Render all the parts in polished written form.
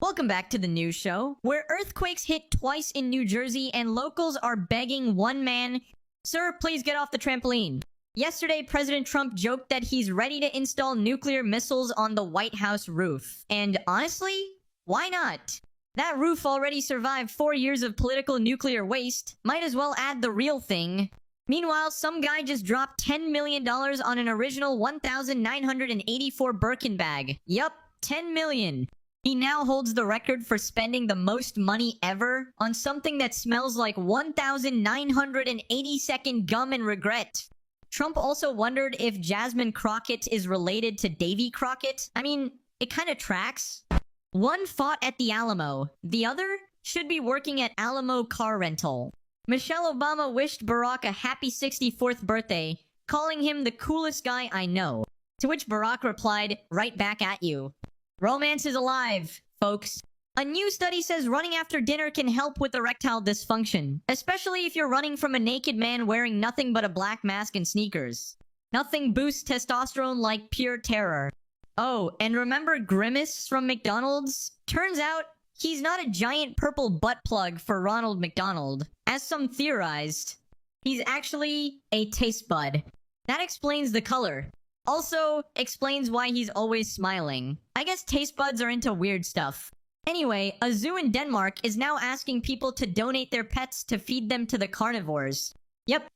Welcome back to the news show, where earthquakes hit twice in New Jersey and locals are begging one man, "Sir, please get off the trampoline." Yesterday, President Trump joked that he's ready to install nuclear missiles on the White House roof. And honestly, why not? That roof already survived 4 years of political nuclear waste. Might as well add the real thing. Meanwhile, some guy just dropped $10 million on an original 1,984 Birkin bag. Yup, 10 million. He now holds the record for spending the most money ever on something that smells like 1,982nd gum and regret. Trump also wondered if Jasmine Crockett is related to Davy Crockett. I mean, it kind of tracks. One fought at the Alamo. The other should be working at Alamo Car Rental. Michelle Obama wished Barack a happy 64th birthday, calling him the coolest guy I know. To which Barack replied, "Right back at you." Romance is alive, folks. A new study says running after dinner can help with erectile dysfunction, especially if you're running from a naked man wearing nothing but a black mask and sneakers. Nothing boosts testosterone like pure terror. Oh, and remember Grimace from McDonald's? Turns out, he's not a giant purple butt plug for Ronald McDonald, as some theorized. He's actually a taste bud. That explains the color. Also, explains why he's always smiling. I guess taste buds are into weird stuff. Anyway, a zoo in Denmark is now asking people to donate their pets to feed them to the carnivores. Yep.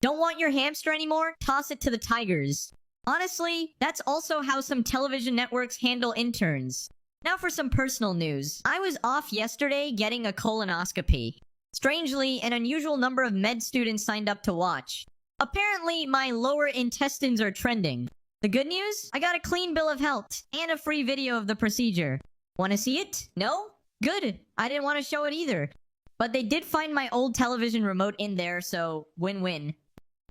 Don't want your hamster anymore? Toss it to the tigers. Honestly, that's also how some television networks handle interns. Now for some personal news. I was off yesterday getting a colonoscopy. Strangely, an unusual number of med students signed up to watch. Apparently, my lower intestines are trending. The good news? I got a clean bill of health and a free video of the procedure. Want to see it? No? Good. I didn't want to show it either. But they did find my old television remote in there, so win-win.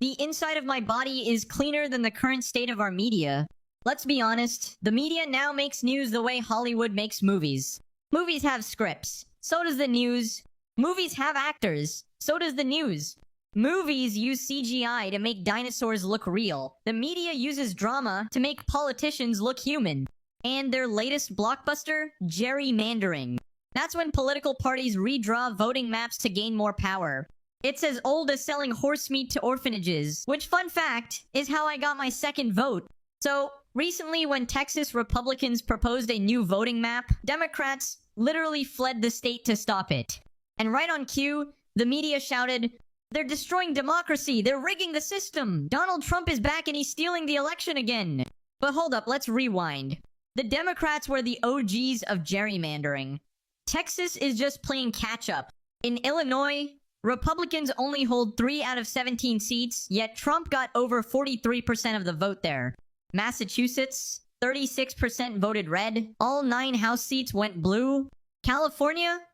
The inside of my body is cleaner than the current state of our media. Let's be honest, the media now makes news the way Hollywood makes movies. Movies have scripts. So does the news. Movies have actors. So does the news. Movies use CGI to make dinosaurs look real. The media uses drama to make politicians look human. And their latest blockbuster? Gerrymandering. That's when political parties redraw voting maps to gain more power. It's as old as selling horse meat to orphanages, which, fun fact, is how I got my second vote. So, recently when Texas Republicans proposed a new voting map, Democrats literally fled the state to stop it. And right on cue, the media shouted, "They're destroying democracy! They're rigging the system! Donald Trump is back and he's stealing the election again!" But hold up, let's rewind. The Democrats were the OGs of gerrymandering. Texas is just playing catch-up. In Illinois, Republicans only hold 3 out of 17 seats, yet Trump got over 43% of the vote there. Massachusetts, 36% voted red. All 9 House seats went blue. California,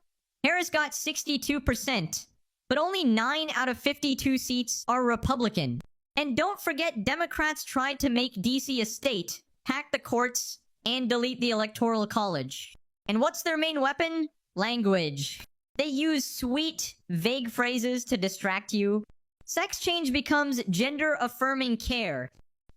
Harris got 62%, but only 9 out of 52 seats are Republican. And don't forget, Democrats tried to make DC a state, hack the courts, and delete the Electoral College. And what's their main weapon? Language. They use sweet, vague phrases to distract you. Sex change becomes gender-affirming care.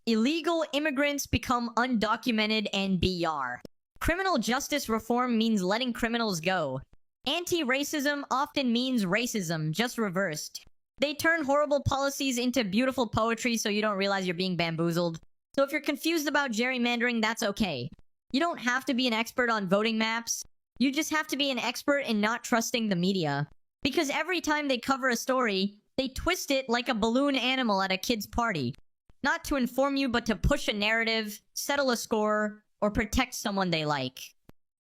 Illegal immigrants become undocumented and BR. Criminal justice reform means letting criminals go. Anti-racism often means racism, just reversed. They turn horrible policies into beautiful poetry so you don't realize you're being bamboozled. So if you're confused about gerrymandering, that's okay. You don't have to be an expert on voting maps. You just have to be an expert in not trusting the media. Because every time they cover a story, they twist it like a balloon animal at a kid's party. Not to inform you, but to push a narrative, settle a score, or protect someone they like.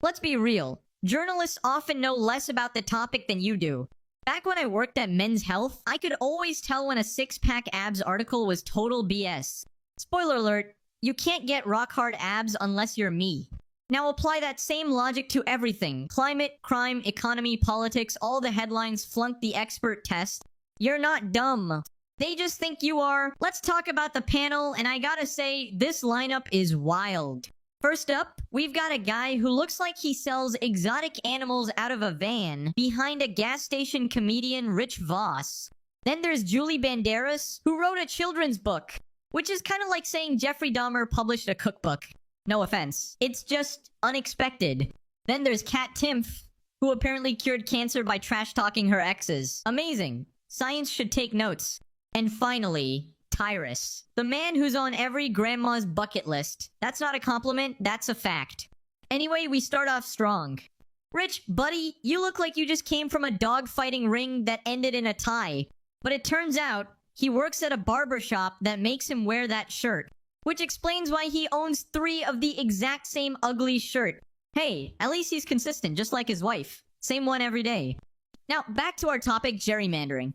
Let's be real. Journalists often know less about the topic than you do. Back when I worked at Men's Health, I could always tell when a six-pack abs article was total BS. Spoiler alert, you can't get rock-hard abs unless you're me. Now apply that same logic to everything. Climate, crime, economy, politics, all the headlines flunk the expert test. You're not dumb. They just think you are. Let's talk about the panel, and I gotta say, this lineup is wild. First up, we've got a guy who looks like he sells exotic animals out of a van behind a gas station comedian Rich Voss. Then there's Julie Banderas, who wrote a children's book, which is kind of like saying Jeffrey Dahmer published a cookbook. No offense. It's just unexpected. Then there's Kat Timpf, who apparently cured cancer by trash-talking her exes. Amazing. Science should take notes. And finally, Tyrus, the man who's on every grandma's bucket list. That's not a compliment, that's a fact. Anyway, we start off strong. Rich, buddy, you look like you just came from a dog-fighting ring that ended in a tie. But it turns out, he works at a barber shop that makes him wear that shirt. Which explains why he owns 3 of the exact same ugly shirt. Hey, at least he's consistent, just like his wife. Same one every day. Now, back to our topic, gerrymandering.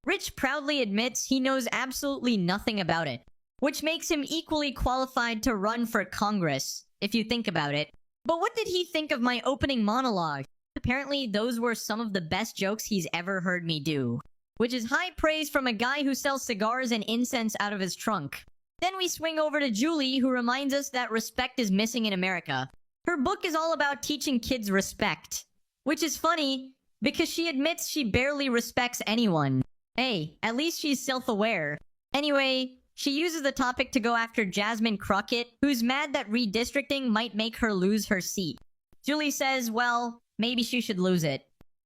Rich proudly admits he knows absolutely nothing about it, which makes him equally qualified to run for Congress, if you think about it. But what did he think of my opening monologue? Apparently, those were some of the best jokes he's ever heard me do, which is high praise from a guy who sells cigars and incense out of his trunk. Then we swing over to Julie, who reminds us that respect is missing in America. Her book is all about teaching kids respect, which is funny because she admits she barely respects anyone. Hey, at least she's self-aware. Anyway, she uses the topic to go after Jasmine Crockett, who's mad that redistricting might make her lose her seat. Julie says, well, maybe she should lose it.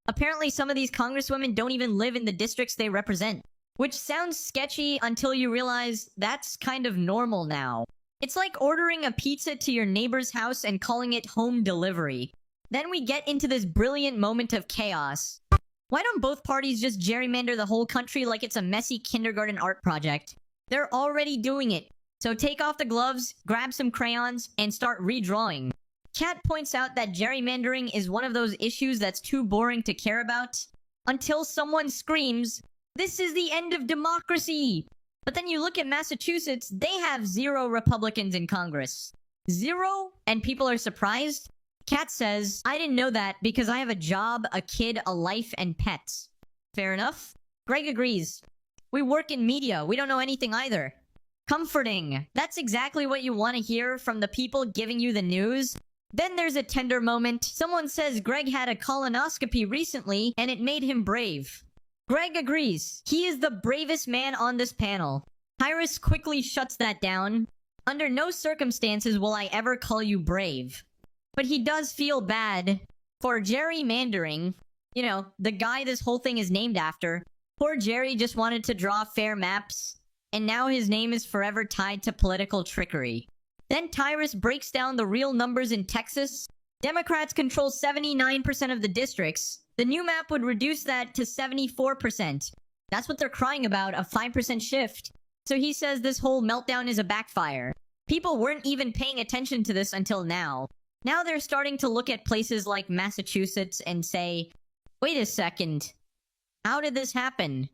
Apparently some of these congresswomen don't even live in the districts they represent, which sounds sketchy until you realize that's kind of normal now. It's like ordering a pizza to your neighbor's house and calling it home delivery. Then we get into this brilliant moment of chaos. Why don't both parties just gerrymander the whole country like it's a messy kindergarten art project? They're already doing it. So take off the gloves, grab some crayons, and start redrawing. Kat points out that gerrymandering is one of those issues that's too boring to care about, until someone screams, "This is the end of democracy!" But then you look at Massachusetts, they have 0 Republicans in Congress. 0? And people are surprised? Kat says, I didn't know that because I have a job, a kid, a life, and pets. Fair enough. Greg agrees. We work in media. We don't know anything either. Comforting. That's exactly what you want to hear from the people giving you the news. Then there's a tender moment. Someone says Greg had a colonoscopy recently and it made him brave. Greg agrees. He is the bravest man on this panel. Tyrus quickly shuts that down. Under no circumstances will I ever call you brave. But he does feel bad for gerrymandering. You know, the guy this whole thing is named after. Poor Jerry just wanted to draw fair maps, and now his name is forever tied to political trickery. Then Tyrus breaks down the real numbers in Texas. Democrats control 79% of the districts. The new map would reduce that to 74%. That's what they're crying about, a 5% shift. So he says this whole meltdown is a backfire. People weren't even paying attention to this until now. Now they're starting to look at places like Massachusetts and say, wait a second, how did this happen?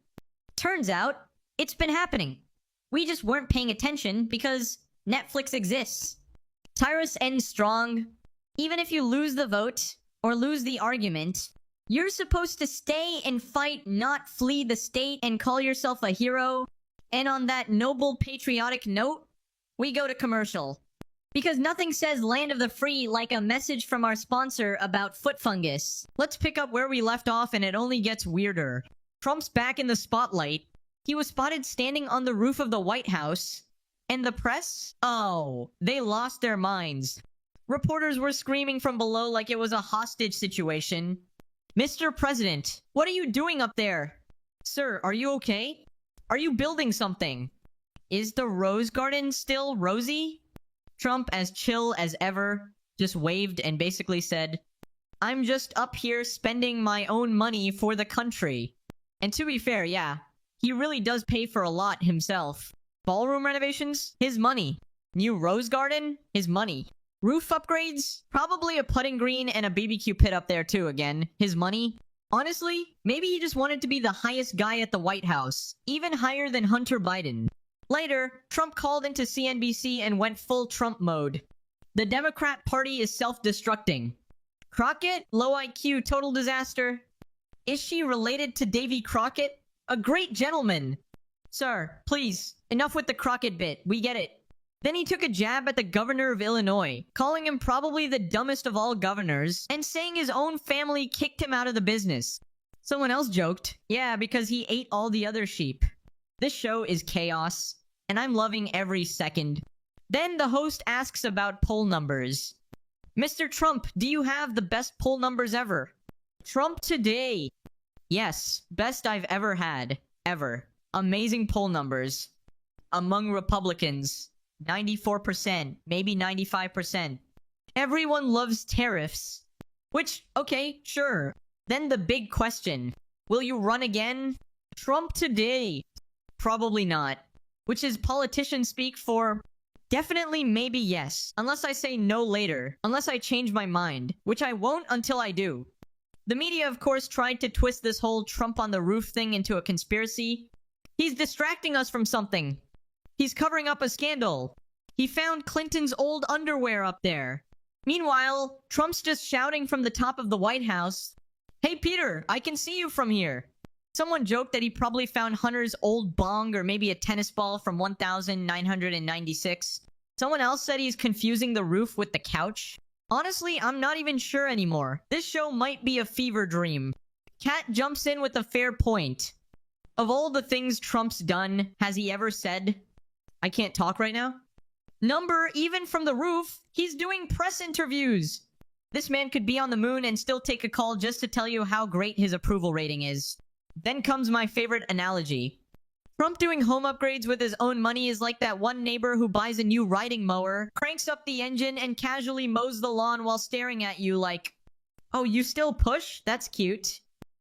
Turns out, it's been happening. We just weren't paying attention because Netflix exists. Tyrus ends strong. Even if you lose the vote or lose the argument, you're supposed to stay and fight, not flee the state and call yourself a hero. And on that noble patriotic note, we go to commercial. Because nothing says land of the free like a message from our sponsor about foot fungus. Let's pick up where we left off and it only gets weirder. Trump's back in the spotlight. He was spotted standing on the roof of the White House. And the press? Oh, they lost their minds. Reporters were screaming from below like it was a hostage situation. Mr. President, what are you doing up there? Sir, are you okay? Are you building something? Is the rose garden still rosy? Trump, as chill as ever, just waved and basically said, I'm just up here spending my own money for the country. And to be fair, yeah, he really does pay for a lot himself. Ballroom renovations? His money. New rose garden? His money. Roof upgrades? Probably a putting green and a BBQ pit up there too again. His money. Honestly, maybe he just wanted to be the highest guy at the White House. Even higher than Hunter Biden. Later, Trump called into CNBC and went full Trump mode. The Democrat Party is self-destructing. Crockett? Low IQ, total disaster. Is she related to Davy Crockett? A great gentleman. Sir, please, enough with the Crockett bit. We get it. Then he took a jab at the governor of Illinois, calling him probably the dumbest of all governors, and saying his own family kicked him out of the business. Someone else joked, yeah, because he ate all the other sheep. This show is chaos, and I'm loving every second. Then the host asks about poll numbers. Mr. Trump, do you have the best poll numbers ever? Trump today. Yes, best I've ever had. Ever. Amazing poll numbers. Among Republicans. 94%, maybe 95%. Everyone loves tariffs. Which, okay, sure. Then the big question. Will you run again? Trump today. Probably not. Which is politician speak for definitely maybe yes. Unless I say no later. Unless I change my mind. Which I won't until I do. The media, of course, tried to twist this whole Trump on the roof thing into a conspiracy. He's distracting us from something. He's covering up a scandal. He found Clinton's old underwear up there. Meanwhile, Trump's just shouting from the top of the White House, "Hey Peter, I can see you from here." Someone joked that he probably found Hunter's old bong or maybe a tennis ball from 1996. Someone else said he's confusing the roof with the couch. Honestly, I'm not even sure anymore. This show might be a fever dream. Kat jumps in with a fair point. Of all the things Trump's done, has he ever said, "I can't talk right now"? Number, even from the roof, he's doing press interviews. This man could be on the moon and still take a call just to tell you how great his approval rating is. Then comes my favorite analogy. Trump doing home upgrades with his own money is like that one neighbor who buys a new riding mower, cranks up the engine, and casually mows the lawn while staring at you like, "Oh, you still push? That's cute."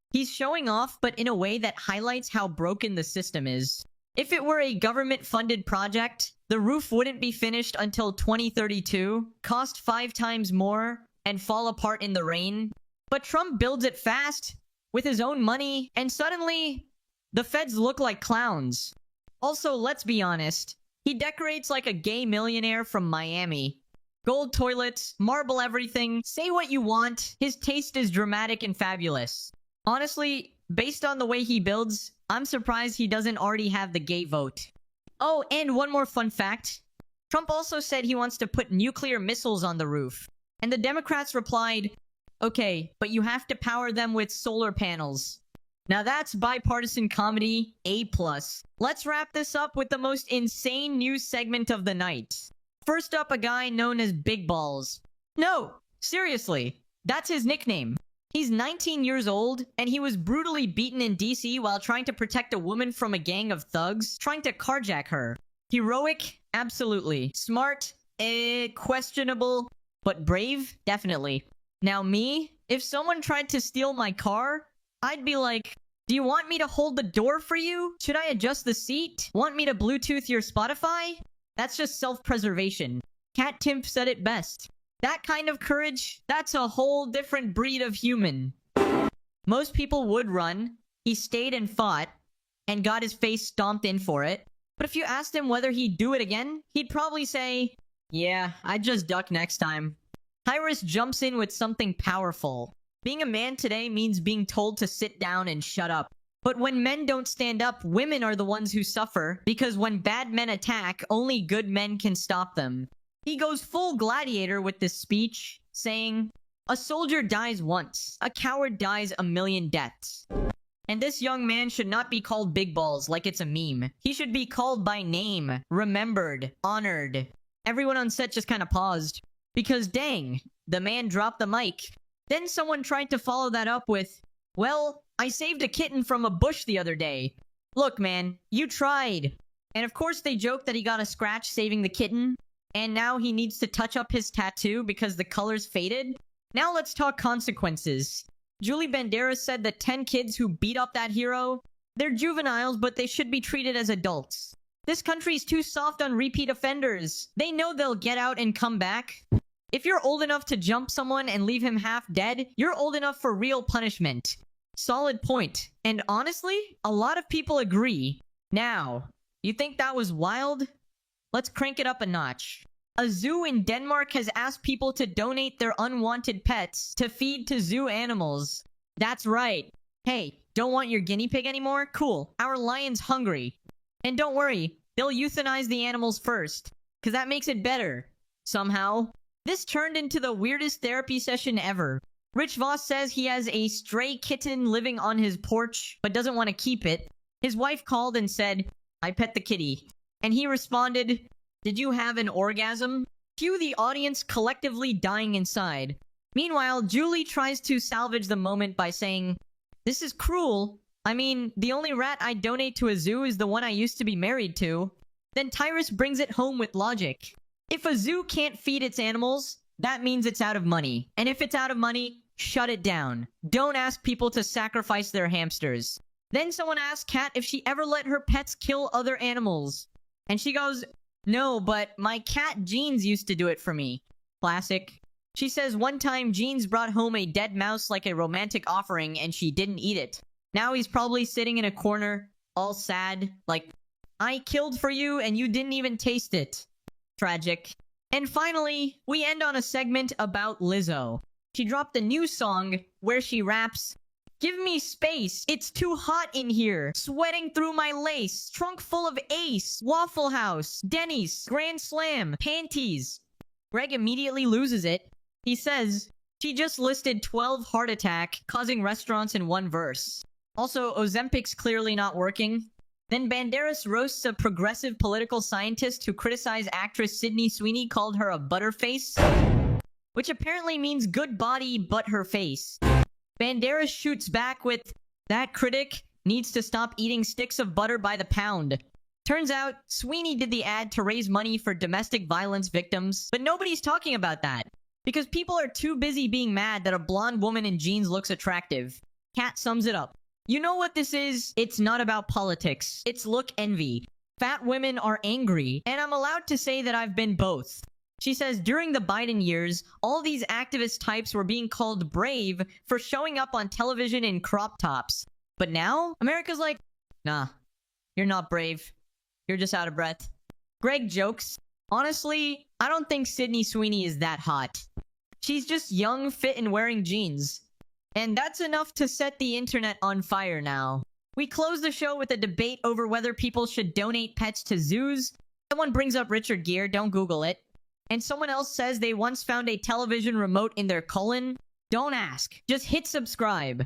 He's showing off, but in a way that highlights how broken the system is. If it were a government-funded project, the roof wouldn't be finished until 2032, cost 5 times more, and fall apart in the rain. But Trump builds it fast, with his own money, and suddenly, the feds look like clowns. Also, let's be honest, he decorates like a gay millionaire from Miami. Gold toilets, marble everything, say what you want, his taste is dramatic and fabulous. Honestly, based on the way he builds, I'm surprised he doesn't already have the gay vote. Oh, and one more fun fact. Trump also said he wants to put nuclear missiles on the roof. And the Democrats replied, "Okay, but you have to power them with solar panels." Now that's bipartisan comedy, A+. Let's wrap this up with the most insane news segment of the night. First up, a guy known as Big Balls. No, seriously, that's his nickname. He's 19 years old, and he was brutally beaten in DC while trying to protect a woman from a gang of thugs trying to carjack her. Heroic? Absolutely. Smart? Questionable. But brave? Definitely. Now me, if someone tried to steal my car, I'd be like, "Do you want me to hold the door for you? Should I adjust the seat? Want me to Bluetooth your Spotify?" That's just self-preservation. Cat Timp said it best. That kind of courage, that's a whole different breed of human. Most people would run. He stayed and fought, and got his face stomped in for it. But if you asked him whether he'd do it again, he'd probably say, "Yeah, I'd just duck next time." Tyrus jumps in with something powerful. Being a man today means being told to sit down and shut up. But when men don't stand up, women are the ones who suffer, because when bad men attack, only good men can stop them. He goes full gladiator with this speech, saying, "A soldier dies once, a coward dies a million deaths." And this young man should not be called Big Balls like it's a meme. He should be called by name, remembered, honored. Everyone on set just kind of paused. Because dang, the man dropped the mic. Then someone tried to follow that up with, "Well, I saved a kitten from a bush the other day." Look, man, you tried. And of course they joked that he got a scratch saving the kitten. And now he needs to touch up his tattoo because the color's faded? Now let's talk consequences. Julie Banderas said that 10 kids who beat up that hero, they're juveniles, but they should be treated as adults. This country's too soft on repeat offenders. They know they'll get out and come back. If you're old enough to jump someone and leave him half dead, you're old enough for real punishment. Solid point. And honestly, a lot of people agree. Now, you think that was wild? Let's crank it up a notch. A zoo in Denmark has asked people to donate their unwanted pets to feed to zoo animals. That's right. Hey, don't want your guinea pig anymore? Cool. Our lion's hungry. And don't worry, they'll euthanize the animals first, because that makes it better. Somehow. This turned into the weirdest therapy session ever. Rich Voss says he has a stray kitten living on his porch, but doesn't want to keep it. His wife called and said, "I pet the kitty." And he responded, "Did you have an orgasm?" Cue the audience collectively dying inside. Meanwhile, Julie tries to salvage the moment by saying, "This is cruel. I mean, the only rat I donate to a zoo is the one I used to be married to." Then Tyrus brings it home with logic. If a zoo can't feed its animals, that means it's out of money. And if it's out of money, shut it down. Don't ask people to sacrifice their hamsters. Then someone asks Kat if she ever let her pets kill other animals. And she goes, "No, but my cat Jeans used to do it for me." Classic. She says one time Jeans brought home a dead mouse like a romantic offering and she didn't eat it. Now he's probably sitting in a corner, all sad, like, "I killed for you and you didn't even taste it." Tragic. And finally, we end on a segment about Lizzo. She dropped a new song where she raps, "Give me space, it's too hot in here, sweating through my lace, trunk full of Ace, Waffle House, Denny's, Grand Slam, panties." Greg immediately loses it. He says, she just listed 12 heart attack causing restaurants in one verse. Also, Ozempic's clearly not working. Then Banderas roasts a progressive political scientist who criticized actress Sydney Sweeney, called her a butterface, which apparently means good body but her face. Banderas shoots back with, "That critic needs to stop eating sticks of butter by the pound." Turns out, Sweeney did the ad to raise money for domestic violence victims, but nobody's talking about that. Because people are too busy being mad that a blonde woman in jeans looks attractive. Kat sums it up. "You know what this is? It's not about politics. It's look envy. Fat women are angry, and I'm allowed to say that I've been both." She says during the Biden years, all these activist types were being called brave for showing up on television in crop tops. But now, America's like, "Nah, you're not brave. You're just out of breath." Greg jokes, "Honestly, I don't think Sydney Sweeney is that hot. She's just young, fit, and wearing jeans." And that's enough to set the internet on fire now. We close the show with a debate over whether people should donate pets to zoos. Someone brings up Richard Gere, don't Google it. And someone else says they once found a television remote in their colon. Don't ask. Just hit subscribe.